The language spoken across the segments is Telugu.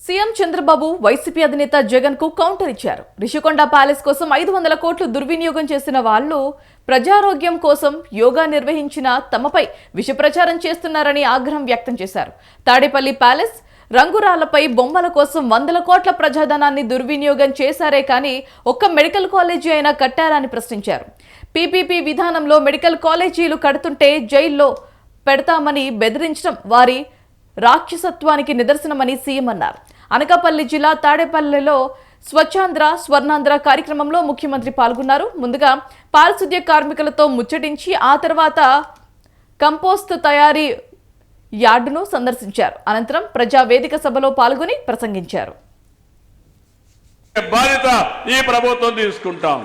సీఎం చంద్రబాబు వైసీపీ అధినేత జగన్ కు కౌంటర్ ఇచ్చారు. రిషికొండ ప్యాలెస్ కోసం 500 కోట్లు దుర్వినియోగం చేసిన వాళ్ళు ప్రజారోగ్యం కోసం యోగా నిర్వహించిన తమపై విష ప్రచారం చేస్తున్నారని ఆగ్రహం వ్యక్తం చేశారు. తాడేపల్లి ప్యాలెస్ రంగురాళ్లపై బొమ్మల కోసం 100 కోట్ల ప్రజాధనాన్ని దుర్వినియోగం చేశారే కానీ ఒక్క మెడికల్ కాలేజీ అయినా కట్టారని ప్రశ్నించారు. పీపీపీ విధానంలో మెడికల్ కాలేజీలు కడుతుంటే జైల్లో పెడతామని బెదిరించడం వారి రాక్షసత్వానికి నిదర్శనమని సీఎం అన్నారు. అనకాపల్లి జిల్లా తాడేపల్లిలో స్వచ్ఛాంధ్ర స్వర్ణాంధ్ర కార్యక్రమంలో ముఖ్యమంత్రి పాల్గొన్నారు. ముందుగా పారిశుద్ధ్య కార్మికులతో ముచ్చటించి ఆ తర్వాత కంపోస్ట్ తయారీ యార్డును సందర్శించారు. అనంతరం ప్రజావేదిక సభలో పాల్గొని ప్రసంగించారు. బాధ్యత ఈ ప్రభుత్వం తీసుకుంటాం.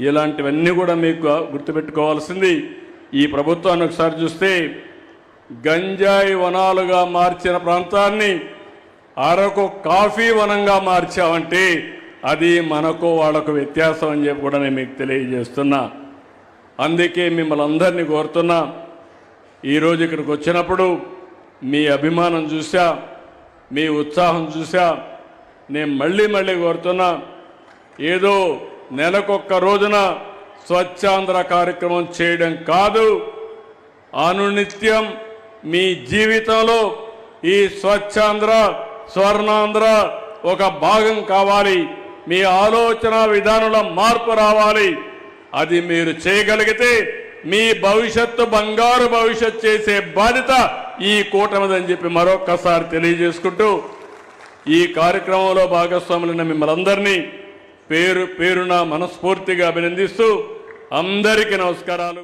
ఇలాంటివన్నీ కూడా మీకు గుర్తుపెట్టుకోవాల్సింది. ఈ ప్రభుత్వాన్ని ఒకసారి చూస్తే గంజాయి వనాలుగా మార్చిన ప్రాంతాన్ని అరకు కాఫీ వనంగా మార్చామంటే అది మనకు వాళ్ళకు వ్యత్యాసం అని చెప్పి కూడా నేను మీకు తెలియజేస్తున్నా. అందుకే మిమ్మల్ని అందరినీ కోరుతున్నా, ఈరోజు ఇక్కడికి వచ్చినప్పుడు మీ అభిమానం చూసా, మీ ఉత్సాహం చూసా, నేను మళ్ళీ కోరుతున్నా, ఏదో నెలకొక్క రోజున స్వచ్ఛాంధ్ర కార్యక్రమం చేయడం కాదు, అనునిత్యం మీ జీవితంలో ఈ స్వచ్ఛాంధ్ర స్వర్ణాంధ్ర ఒక భాగం కావాలి. మీ ఆలోచన విధానంలో మార్పు రావాలి. అది మీరు చేయగలిగితే మీ భవిష్యత్తు బంగారు భవిష్యత్తు చేసే బాధ్యత ఈ కూటమిదని చెప్పి మరొక్కసారి తెలియజేసుకుంటూ ఈ కార్యక్రమంలో భాగస్వాములైన మిమ్మల్ని అందరినీ పేరున మనస్ఫూర్తిగా అభినందిస్తూ అందరికీ నమస్కారాలు.